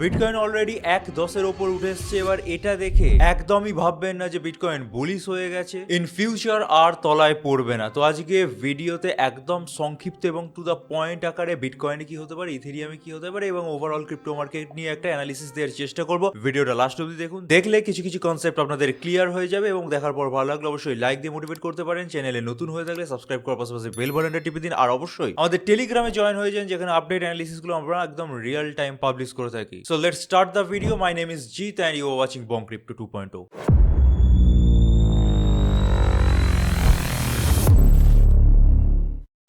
Bitcoin already 1.10-এর ওপর উঠে এসছে। এবার এটা দেখে একদমই ভাববেন না যে বিটকয়েন বুলিশ হয়ে গেছে, ইন ফিউচার আর তলায় পড়বে না। তো আজকে ভিডিওতে একদম সংক্ষিপ্ত এবং টু দ্য পয়েন্ট আকারে বিটকয়েনে কি হতে পারে, ইথেরিয়ামে কি হতে পারে এবং ওভারঅল ক্রিপ্টো মার্কেট নিয়ে একটা অ্যানালিসিস দেওয়ার চেষ্টা করব। ভিডিওটা লাস্ট অবধি দেখুন, দেখলে কিছু কিছু কনসেপ্ট আপনাদের ক্লিয়ার হয়ে যাবে এবং দেখার পর ভালো লাগলে অবশ্যই লাইক দিয়ে মোটিভেট করতে পারেন। চ্যানেলে নতুন হয়ে থাকলে সাবস্ক্রাইব করার পাশাপাশি বেল বাটনটা টিপে দিন, আর অবশ্যই আমাদের টেলিগ্রামে জয়েন হয়ে যান, যেখানে আপডেট অ্যানালিসিসগুলো আমরা একদম রিয়েল টাইম পাবলিশ করে থাকি। So let's start the video. My name is Jeet and you are watching Bomb Crypto 2.0.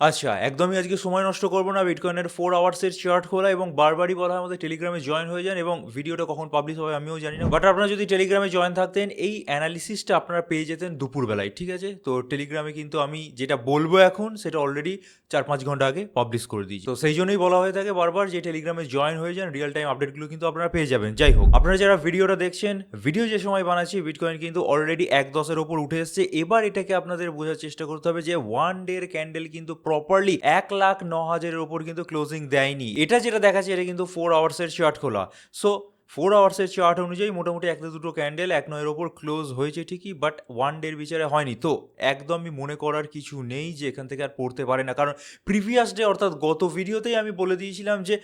আচ্ছা, একদমই আজকে সময় নষ্ট করবো না। বিটকয়েনের 4 আওয়ার্সের চার্ট খোলা এবং বারবারই বলা হয় আমাদের টেলিগ্রামে জয়েন হয়ে যান, এবং ভিডিওটা কখন পাবলিশ হবে আমিও জানি না, বাট আপনারা যদি টেলিগ্রামে জয়েন থাকতেন এই অ্যানালিসিসটা আপনারা পেয়ে যেতেন দুপুরবেলায়, ঠিক আছে? তো টেলিগ্রামে কিন্তু আমি যেটা বলবো এখন সেটা অলরেডি 4-5 ঘন্টা আগে পাবলিশ করে দিয়েছি। তো সেই জন্যই বলা হয়ে থাকে বারবার যে টেলিগ্রামে জয়েন হয়ে যান, রিয়েল টাইম আপডেটগুলো কিন্তু আপনারা পেয়ে যাবেন। যাই হোক, আপনারা যারা ভিডিওটা দেখছেন, ভিডিও যে সময় বানাচ্ছি বিটকয়েন কিন্তু অলরেডি 1.10-এর ওপর উঠে এসছে। এবার এটাকে আপনাদের বোঝার চেষ্টা করতে হবে যে ওয়ান ডের ক্যান্ডেল কিন্তু প্রপারলি 1,09,000-এর ওপর কিন্তু ক্লোজিং দেয়নি। এটা যেটা দেখাচ্ছে এটা কিন্তু 4 আওয়ার্সের চার্ট খোলা। সো 4 আওয়ার্সের চার্ট অনুযায়ী মোটামুটি একটা দুটো ক্যান্ডেল 1.9-এর ওপর ক্লোজ হয়েছে ঠিকই, বাট ওয়ান ডের বিচারে হয়নি। তো একদমই মনে করার কিছু নেই যে এখান থেকে আর পড়তে পারে না, কারণ প্রিভিয়াস ডে অর্থাৎ গত ভিডিওতেই আমি বলে দিয়েছিলাম যে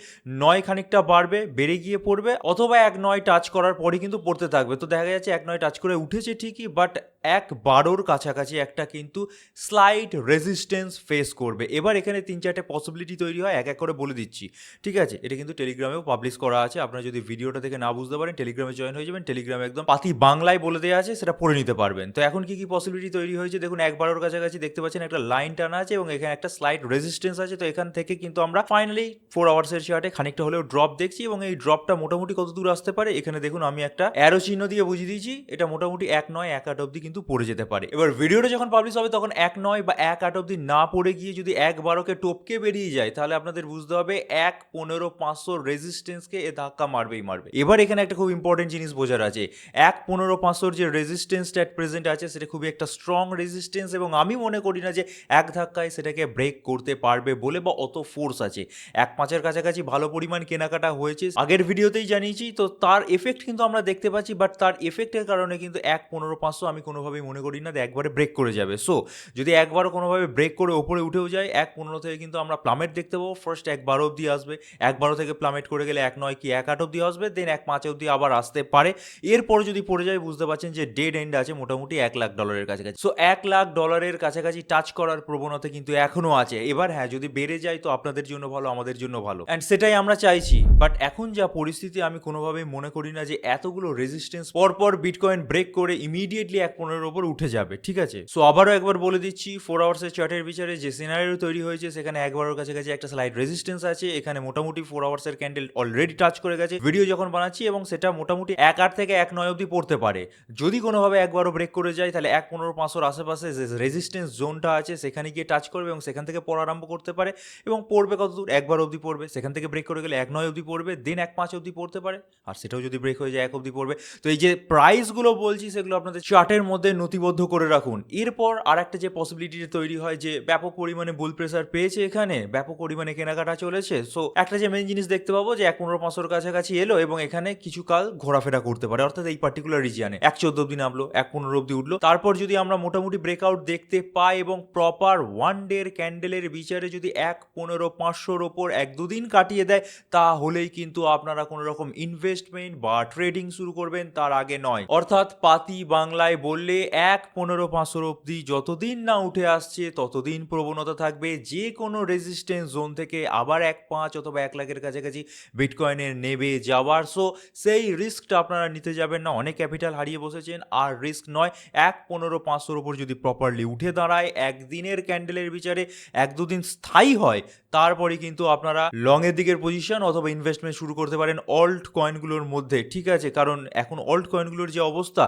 9 খানিকটা বাড়বে, বেড়ে গিয়ে পড়বে, অথবা 1.9 টাচ করার পরই কিন্তু পড়তে থাকবে। তো দেখা যাচ্ছে 1.9 টাচ করে উঠেছে ঠিকই, বাট 1.12-র কাছাকাছি একটা কিন্তু স্লাইড রেজিস্ট্যান্স ফেস করবে। এবার এখানে 3-4টে পসিবিলিটি তৈরি হয়, এক এক করে বলে দিচ্ছি, ঠিক আছে? এটা কিন্তু টেলিগ্রামেও পাবলিশ করা আছে। আপনারা যদি ভিডিওটা দেখে না বুঝতে পারেন টেলিগ্রামে জয়েন হয়ে যাবেন, টেলিগ্রামে একদম পাতি বাংলায় বলে দেওয়া আছে, সেটা পড়ে নিতে পারবেন। তো এখন কি কি পসিবিলিটি তৈরি হয়েছে দেখুন। 1.12-র কাছাকাছি দেখতে পাচ্ছেন একটা লাইন টানা আছে এবং এখানে একটা স্লাইড রেজিস্ট্যান্স আছে। তো এখান থেকে কিন্তু আমরা ফাইনালি 4 আওয়ার্সের চার্টে খানিকটা হলেও ড্রপ দেখছি, এবং এই ড্রপটা মোটামুটি কত দূর আসতে পারে এখানে দেখুন আমি একটা অ্যারো চিহ্ন দিয়ে বুঝিয়ে দিয়েছি। এটা মোটামুটি 1.9 1.8 অব্দি কিন্তু পড়ে যেতে পারে। এবার ভিডিওটা যখন পাবলিশ হবে তখন 1.9 বা 1.8 অব্দি না পড়ে গিয়ে যদি 1.12-কে টপকে বেরিয়ে যায়, তাহলে আপনাদের বুঝতে হবে 1.15-500 রেজিস্ট্যান্সকে এ ধাক্কা মারবেই মারবে। এবার এখানে একটা খুব ইম্পর্টেন্ট জিনিস বোঝার আছে, 1.15-500-র যে রেজিস্ট্যান্সটা অ্যাট প্রেজেন্ট আছে সেটা খুবই একটা স্ট্রং রেজিস্ট্যান্স, এবং আমি মনে করি না যে এক ধাক্কায় সেটাকে ব্রেক করতে পারবে বলে বা অত ফোর্স আছে। 1.5-এর কাছাকাছি ভালো পরিমাণ কেনাকাটা হয়েছে, আগের ভিডিওতেই জানিয়েছি। তো তার এফেক্ট কিন্তু আমরা দেখতে পাচ্ছি, বাট তার এফেক্টের কারণে কিন্তু 1.15-500 আমি কোনোভাবেই মনে করি না যে একবারে ব্রেক করে যাবে। সো যদি একবারও কোনোভাবে ব্রেক করে ওপরে উঠেও যায়, 1.15 থেকে কিন্তু আমরা প্লামেট দেখতে পাবো। ফার্স্ট 1.12 অব্দি আসবে, 1.12 থেকে প্লামেট করে গেলে 1.9 কি 1.8 অব্দি আসবে, দেন 1.5 অব্দি আবার আসতে পারে। এরপরে যদি পড়ে যায় বুঝতে পারছেন যে ডেড এন্ড আছে মোটামুটি $1,00,000-এর কাছাকাছি। সো $1,00,000-এর কাছাকাছি টাচ করার প্রবণতা কিন্তু এখনো আছে। এবার হ্যাঁ, যদি বেড়ে যায় তো আপনাদের জন্য ভালো, আমাদের জন্য ভালো, অ্যান্ড সেটাই আমরা চাইছি। বাট এখন যা পরিস্থিতি, আমি কোনোভাবেই মনে করি না যে এতগুলো রেজিস্ট্যান্স পরপর বিটকয়েন ব্রেক করে ইমিডিয়েটলি 1.15-এর ওপর উঠে যাবে, ঠিক আছে? সো আবারও একবার বলে দিচ্ছি, 4 আওয়ার্সের চার্টের বিচারে যে সিনারিও তৈরি হয়েছে সেখানে 1.12-এর কাছাকাছি একটা স্লাইড রেজিস্ট্যান্স আছে। এখানে মোটামুটি 4 আওয়ার্সের ক্যান্ডেল অলরেডি টাচ করে গেছে ভিডিও যখন বানাচ্ছি, এবং সেটা মোটামুটি 1.8 থেকে 1.9 অব্দি পড়তে পারে। যদি কোনোভাবে 1.12 ব্রেক করে যায় তাহলে 1.15-500-র আশেপাশে যে রেজিস্ট্যান্স জোনটা আছে সেখানে গিয়ে টাচ করবে এবং সেখান থেকে পড়া আরম্ভ করতে পারে, এবং পড়বে কত দূর? 1.12 অব্দি পড়বে, সেখান থেকে ব্রেক করে গেলে 1.9 অব্দি পড়বে, দেন 1.5 অব্দি পড়তে পারে, আর সেটাও যদি ব্রেক হয়ে যায় 1 অব্দি পড়বে। তো এই যে প্রাইসগুলো বলছি সেগুলো আপনাদের চার্টের মধ্যে নথিবদ্ধ করে রাখুন। এরপর আর একটা যে পসিবিলিটি তৈরি হয় যে ব্যাপক পরিমাণে বুল প্রেসার পেয়েছে, এখানে ব্যাপক পরিমাণে কেনাকাটা চলেছে। সো একটা যে মেন জিনিস দেখতে পাবো যে 1.15-500-র কাছাকাছি এলো এবং এখানে কিছু কাল ঘোরাফেরা করতে পারে, অর্থাৎ এই পার্টিকুলার রিজিয়নে 1.14 অব্দি নামলো, 1.15 অব্দি উঠলো। তারপর যদি আমরা মোটামুটি ব্রেকআউট দেখতে পাই এবং প্রপার ওয়ান ডের ক্যান্ডেলের বিচারে যদি 1.15-500-র ওপর 1-2 দিন কাটিয়ে দেয়, তাহলেই কিন্তু আপনারা কোনো রকম ইনভেস্টমেন্ট বা ট্রেডিং শুরু করবেন, তার আগে নয়। অর্থাৎ পাতি বাংলায় বললে 1.15-500 অব্দি যতদিন না উঠে আসছে ততদিন প্রবণতা থাকবে যে কোনো রেজিস্ট্যান্স জোন থেকে আবার 1.5 অথবা 1,00,000-এর কাছাকাছি বিটকয়েনের নেবে যাওয়ার। সো সেই রিস্কটা আপনারা নিতে যাবেন না, অনেক ক্যাপিটাল হারিয়ে বসেছেন, আর রিস্ক নয়। 1.15-500-র ওপর যদি প্রপারলি উঠে দাঁড়ায়, একদিনের ক্যান্ডেলের বিচারে 1-2 দিন স্থায়ী হয়, তারপরে কিন্তু আপনারা লং এর দিকের পজিশন অথবা ইনভেস্টমেন্ট শুরু করতে পারেন অল্ট কয়েনগুলোর মধ্যে, ঠিক আছে? কারণ এখন অল্ট কয়েনগুলোর যে অবস্থা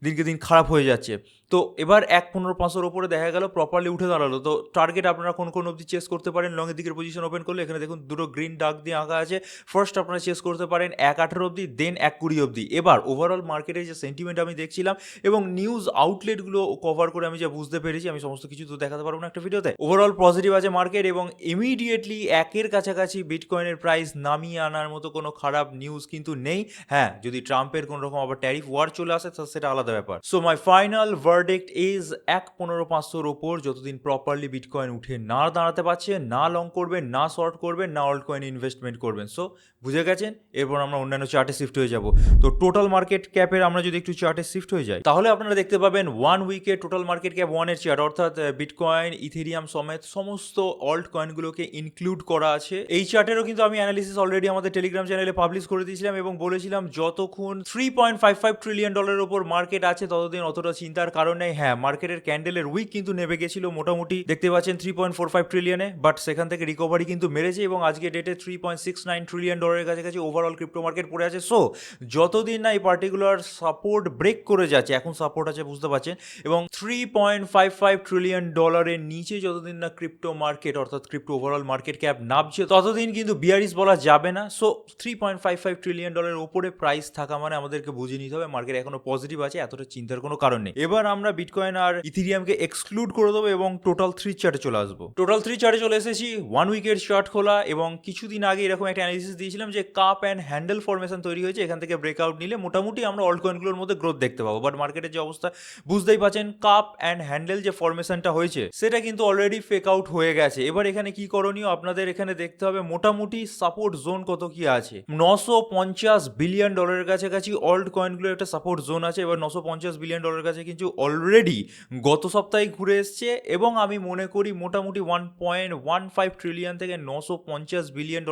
দিনকে দিন খারাপ হয়ে যাচ্ছে। তো এবার 1.15-500-র ওপরে দেখা গেল প্রপারলি উঠে দাঁড়ালো, তো টার্গেট আপনারা কোন কোন অবধি চেস করতে পারেন লং এর দিকের পজিশন ওপেন করলে। এখানে দেখুন দুটো গ্রিন ডাক দিয়ে আঁকা আছে। ফার্স্ট আপনারা চেস করতে পারেন 1.18 অবধি, দেন 1.20 অবধি। এবার ওভারঅল মার্কেটের যে সেন্টিমেন্ট আমি দেখছিলাম এবং নিউজ আউটলেটগুলো কভার করে আমি যা বুঝতে পেরেছি, আমি সমস্ত কিছু তো দেখাতে পারবো না একটা ভিডিওতে, ওভারঅল পজিটিভ আছে মার্কেট, এবং ইমিডিয়েট ইমিডিয়েটলি একের কাছাকাছি বিটকয়েনের প্রাইস নামিয়ে আনার মতো কোনো খারাপ নিউজ কিন্তু নেই। হ্যাঁ, যদি ট্রাম্পের কোনো রকম আবার ট্যারিফ ওয়ার চলে আসে সেটা আলাদা ব্যাপার। So my final verdict is 1.15-500 ওপর যতদিন প্রপারলি বিটকয়েন উঠে না দাঁড়াতে পারছে, না লং করবেন, না শর্ট করবেন, না অল্ট কয়েন ইনভেস্টমেন্ট করবেন। সো বুঝে গেছেন। এরপর আমরা অন্যান্য চার্টে শিফট হয়ে যাব। তো টোটাল মার্কেট ক্যাপের আমরা যদি একটু চার্টে শিফট হয়ে যাই তাহলে আপনারা দেখতে পাবেন 1 উইকে টোটাল মার্কেট ক্যাপ 1 এর চার্ট, অর্থাৎ বিটকয়েন, ইথেরিয়াম সমেত সমস্ত অল্ট কয়েনগুলোকে ইনক্লুড করা আছে। এই চার্টেরও কিন্তু আমি অ্যানালিসিস অলরেডি আমাদের টেলিগ্রাম চ্যানেলে পাবলিশ করে দিয়েছিলাম এবং বলেছিলাম যতক্ষণ $3.55 ট্রিলিয়ন ওপর মার্কেট আছে ততদিন অতটা চিন্তার কারণ নেই। হ্যাঁ, মার্কেটের ক্যান্ডেলের উইক কিন্তু নেমে গেছিল মোটামুটি, দেখতে পাচ্ছেন 3.45 ট্রিলিয়নে, বাট সেখান থেকে রিকভারি কিন্তু মেরেছে এবং আজকে ডেটে $3.69 ট্রিলিয়ন কাছাকাছি ওভারঅল ক্রিপ্টো মার্কেট পড়ে আছে। সো যতদিন না এই পার্টিকুলার সাপোর্ট ব্রেক করে যাচ্ছে, এখন সাপোর্ট আছে বুঝতে পারছেন, এবং $3.55 ট্রিলিয়ন নিচে যতদিন না ক্রিপ্টো মার্কেট অর্থাৎ ক্রিপ্টো ওভারঅল মার্কেট ক্যাপ নামছে ততদিন কিন্তু বিয়ারিশ বলা যাবে না। সো $3.55 ট্রিলিয়ন উপরে প্রাইস থাকা মানে আমাদেরকে বুঝে নিতে হবে মার্কেট এখনো পজিটিভ আছে, এতটা চিন্তার কোনো কারণ নেই। এবার আমরা বিটকয়েন আর ইথেরিয়ামকে এক্সক্লুড করে দেবো এবং টোটাল 3 চার্টে চলে আসবো। টোটাল 3 চার্টে চলে এসেছি। 1 উইকের চার্ট খোলা এবং কিছুদিন আগে এরকম একটা অ্যানালিসিস দিয়েছিলাম যে কাপ অ্যান্ড হ্যান্ডেল ফরমেশন তৈরি হয়েছে, এখান থেকে ব্রেকআউট নিলে মোটামুটি আমরা অল্ট কয়েনগুলোর মধ্যে গ্রোথ দেখতে পাবো। বাট মার্কেটের যে অবস্থা বুঝতেই পাচ্ছেন, কাপ অ্যান্ড হ্যান্ডেল যে ফরমেশনটা হয়েছে সেটা কিন্তু অলরেডি ফেক আউট হয়ে গেছে। এবার এখানে কি করণীয় আপনাদের এখানে দেখতে হবে মোটামুটি সাপোর্ট জোন কত কি আছে। $950 বিলিয়ন কাছাকাছি অল্ট কয়েনগুলোর একটা সাপোর্ট জোন আছে। এবার $950 বিলিয়ন কাছে কিন্তু অলরেডি গত সপ্তাহে ঘুরে এসছে এবং আমি মনে করি মোটামুটি 1.15 ট্রিলিয়ন থেকে $950 বিলিয়ন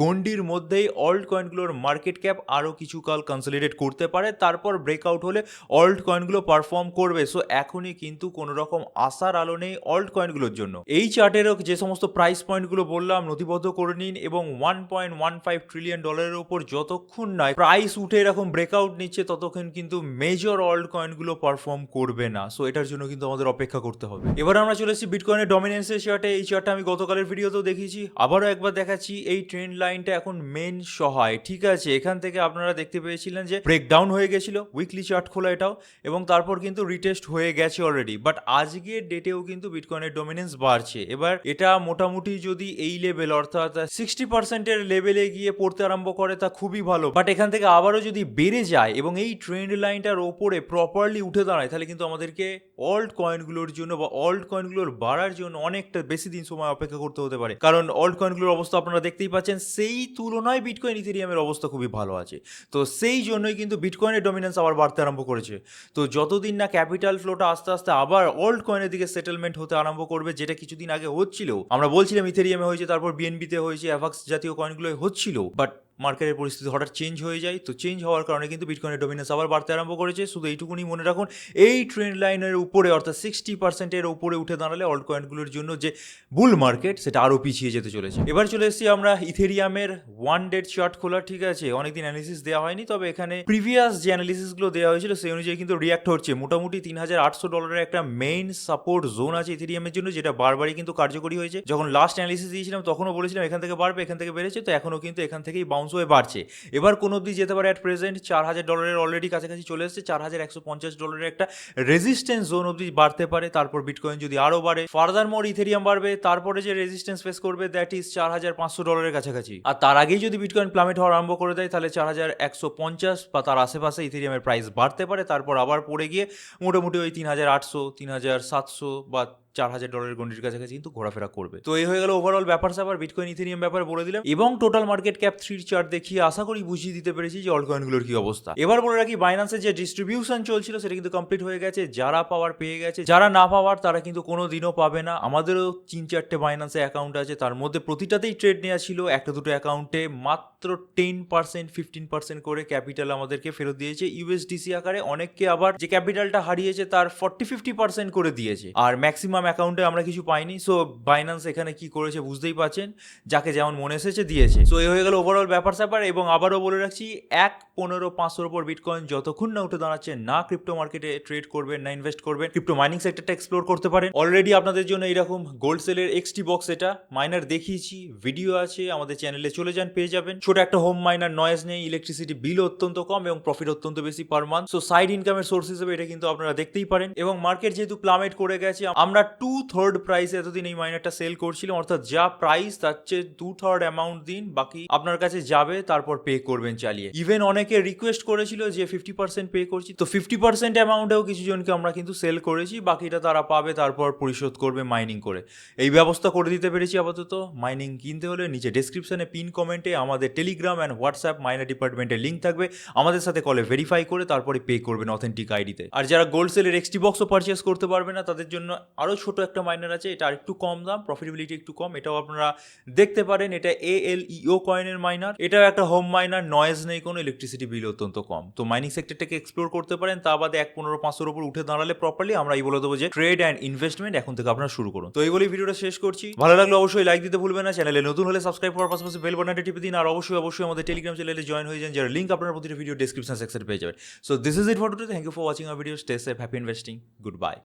গন্ডির মধ্যেই অল্ট কয়েনগুলোর মার্কেট ক্যাপ আরও কিছু কাল কনসলিডেট করতে পারে, তারপর ব্রেকআউট হলে অল্ট কয়েনগুলো পারফর্ম করবে। সো এখনই কিন্তু কোনো রকম আশার আলো নেই অল্ট কয়েনগুলোর জন্য। এই চার্টেরও যে সমস্ত প্রাইস পয়েন্টগুলো বললাম নথিবদ্ধ করে নিন এবং $1.15 ট্রিলিয়ন উপর যতক্ষণ না প্রাইস উঠে এরকম ব্রেকআউট নিচ্ছে ততক্ষণ কিন্তু মেজর অল্ট কয়েনগুলো পারফর্ম করবে না। সো এটার জন্য কিন্তু আমাদের অপেক্ষা করতে হবে। এবার আমরা চলে এসেছি বিটকয়েনের ডমিনেন্সের চার্টে। এই চার্টটা আমি গতকালের ভিডিওতেও দেখিয়েছি, আবারও একবার দেখাচ্ছি। এই ট্রেন্ড লাইনটা এখন মেন সহায়, ঠিক আছে। এখান থেকে আপনারা দেখতে পেয়েছিলেন যে ব্রেকডাউন হয়ে গেছিল, উইকলি চার্ট খোলা এটাও, এবং তারপর কিন্তু রিটেস্ট হয়ে গেছে অলরেডি। বাট আজকের ডেটেও কিন্তু বিটকয়েনের ডমিনেন্স বাড়ছে। এবার এটা মোটামুটি যদি এই লেভেল অর্থাৎ 60% লেভেলে গিয়ে পড়তে আরম্ভ করে তা খুবই ভালো। বাট এখান থেকে আবারও যদি বেড়ে যায় এবং এই ট্রেন্ড লাইনটার ওপরে প্রপারলি উঠে দাঁড়ায় তাহলে কিন্তু আমাদেরকে অল্ট কয়েনগুলোর জন্য বা অল্ট কয়েনগুলোর বাড়ার জন্য অনেকটা বেশি দিন সময় অপেক্ষা করতে হতে পারে, কারণ অল্ট কয়েনগুলোর অবস্থা আপনারা দেখতেই পাচ্ছেন সেই তুলনায় বিটকয়েন ইথেরিয়ামের অবস্থা খুবই ভালো আছে। তো সেই জন্যই কিন্তু বিটকয়েনের ডমিনেন্স আবার বাড়তে আরম্ভ করেছে। তো যতদিন না ক্যাপিটাল ফ্লোটা আস্তে আস্তে আবার অল্ট কয়েনের দিকে সেটেলমেন্ট হতে আরম্ভ করবে, যেটা কিছুদিন আগে হচ্ছিল, আমরা বলছিলাম ইথেরিয়ামে হয়েছে, তারপর বিএনবিতে হয়েছে, অ্যাভাক্স জাতীয় কয়েনগুলো হচ্ছিল, বাট মার্কেটের পরিস্থিতি হঠাৎ চেঞ্জ হয়ে যায়। তো চেঞ্জ হওয়ার কারণে কিন্তু বিটকয়েনের ডমিনেন্স আবার বাড়তে আরম্ভ করেছে। শুধু এইটুকুনি মনে রাখুন, এই ট্রেন্ড লাইনের উপরে অর্থাৎ 60%-এর উপরে উঠে দাঁড়ালে অল্ট কয়েনগুলোর জন্য যে বুল মার্কেট সেটা আরও পিছিয়ে যেতে চলেছে। এবার চলে এসেছি আমরা ইথেরিয়ামের 1 ডেট চার্ট খোলা, ঠিক আছে। অনেকদিন অ্যানালিসিস দেওয়া হয়নি, তবে এখানে প্রিভিয়াস যে অ্যানালিসিসগুলো দেওয়া হয়েছিল সেই অনুযায়ী কিন্তু রিয়াক্ট হচ্ছে। মোটামুটি $3,800 একটা মেইন সাপোর্ট জোন আছে ইথেরিয়ামের জন্য, যেটা বারবারই কিন্তু কার্যকরী হয়েছে। যখন লাস্ট অ্যানালিসিস দিয়েছিলাম তখনও বলেছিলাম এখান থেকে বাড়বে, এখান থেকে বেড়েছে, তো এখনও কিন্তু এখান থেকেই বাউন্স হয়ে বাড়ছে। এবার কোন অবধি যেতে পারে অ্যাট প্রেজেন্ট $4,000 অলরেডি কাছাকাছি চলে এসেছে। $4,150 একটা রেজিস্ট্যান্স জোন অবধি বাড়তে পারে, তারপর বিটকয়েন যদি আরও বাড়ে, ফার্দার মোর ইথেরিয়াম বাড়বে, তারপরে যে রেজিস্ট্যান্স ফেস করবে দ্যাট ইজ $4,500 কাছাকাছি। আর তার আগেই যদি বিটকয়েন প্লামেট হওয়া আরম্ভ করে দেয় তাহলে 4,150 বা তার আশেপাশে ইথেরিয়ামের প্রাইস বাড়তে পারে, তারপর আবার পড়ে গিয়ে মোটামুটি ওই 3,800, 3,700 বা $4,000 গন্ডির কাছাকাছি কিন্তু ঘোরাফেরা করবে। তো এই হয়ে গেল ওভারঅল ব্যাপার স্যাপার বিটকয়েন ইথেরিয়াম ব্যাপারে বলে দিলাম, এবং টোটাল মার্কেট ক্যাপ 3 চার্ট দেখিয়ে আশা করি বুঝিয়ে দিতে পেরেছি যে অল্ট কয়েনগুলোর কি অবস্থা। এবার বলে রাখি, বাইন্যান্সের যে ডিস্ট্রিবিউশন চলছিল সেটা কিন্তু কমপ্লিট হয়ে গেছে। যারা পাওয়ার পেয়ে গেছে, যারা না পাওয়ার তারা কিন্তু কোনো দিনও পাবে না। আমাদেরও 3-4টে বাইন্যান্সে অ্যাকাউন্ট আছে, তার মধ্যে প্রতিটাতেই ট্রেড নেওয়া ছিল। একটা দুটো অ্যাকাউন্টে মাত্র 10%, 15% করে ক্যাপিটাল আমাদেরকে ফেরত দিয়েছে ইউএসডিসি আকারে। অনেককে আবার যে ক্যাপিটালটা হারিয়েছে তার 40-50% করে দিয়েছে, আর ম্যাক্সিমাম অ্যাকাউন্টে আমরা কিছু পাইনি। সো বাইন্যান্স এখানে কি করেছে বুঝতেই পারছেন, যাকে যেমন মনে এসেছে দিয়েছে। সো এই হয়ে গেল ওভারঅল ব্যাপার স্যাপার। এবং আবারও বলে রাখছি, 1.15-500 উপর বিটকয়েন যতক্ষণ না উঠে দাঁড়াচ্ছে, না ক্রিপ্টো মার্কেটে ট্রেড করবেন, না ইনভেস্ট করবেন, ক্রিপ্টো মাইনিং সেক্টরটা এক্সপ্লোর করতে পারেন। অলরেডি আপনাদের জন্য এরকম গোল্ড সেলের এক্সটি বক্স, এটা মাইনার দেখিয়েছি, ভিডিও আছে, আমাদের চ্যানেলে চলে যান, পেয়ে যাবেন। ছোট একটা হোম মাইনার, নয়েজ নেই, ইলেকট্রিসিটি বিল অত্যন্ত কম এবং প্রফিট অত্যন্ত বেশি পার মান্থ। সো সাইড ইনকামের সোর্স হিসেবে এটা কিন্তু আপনারা দেখতেই পারেন। এবং মার্কেট যেহেতু প্লামেট করে গেছে, আমরা 2/3 প্রাইসে এতদিন এই মাইনারটা সেল করছিলাম, অর্থাৎ যা প্রাইস তার চেয়ে 2/3 অ্যামাউন্ট দিন, বাকি আপনার কাছে যাবে, তারপর পে করবেন চালিয়ে। ইভেন অনেকে রিকোয়েস্ট করেছিল যে 50% পে করছি, তো 50% অ্যামাউন্টেও কিছু জনকে আমরা কিন্তু সেল করেছি, বাকিটা তারা পাবে তারপর পরিশোধ করবে মাইনিং করে। এই ব্যবস্থা করে দিতে পেরেছি আপাতত। মাইনিং কিনতে হলে নিচে ডেসক্রিপশনে পিন কমেন্টে আমাদের টেলিগ্রাম অ্যান্ড হোয়াটসঅ্যাপ মাইনার ডিপার্টমেন্টের লিঙ্ক থাকবে, আমাদের সাথে কলে ভেরিফাই করে তারপরে পে করবেন অথেন্টিক আইডিতে। আর যারা গোল্ড সেলের এক্সটি বক্সও পারচেস করতে পারবে না, তাদের জন্য আরও ছোট একটা মাইনার আছে, এটা আর একটু কম দাম, প্রফিটেবিলিটি একটু কম, এটাও আপনারা দেখতে পারেন। এটা ALEO কয়েনের মাইনার, এটাও একটা হোম মাইনার, নয়েজ নেই কোনো, ইলেকট্রিসিটি বিল অত্যন্ত কম। তো মাইনিং সেক্টরটাকে এক্সপ্লোর করতে পারেন, তা বাদে 1.15-500 উপর উঠে দাঁড়ালে প্রপারলি আমরা এই বলে দেবো যে ট্রেড অ্যান্ড ইনভেস্টমেন্ট এখন থেকে আপনারা শুরু করুন। তো এই বলেই ভিডিওটা শেষ করছি। ভালো লাগলে অবশ্যই লাইক দিতে ভুলবেন না, চ্যানেলে নতুন হলে সাবস্ক্রাইব করার পাশাপাশি বেল বাটনটা টিপে দিন, আর অবশ্যই আমাদের টেলিগ্রাম চ্যানেলে জয়েন হয়ে যান, যার লিঙ্ক আপনারা প্রতিটা ভিডিও ডেসক্রিপশন সেকশনে পেয়ে যাবেন। So this is it for today, thank you for watching our video, stay safe, happy investing, good bye.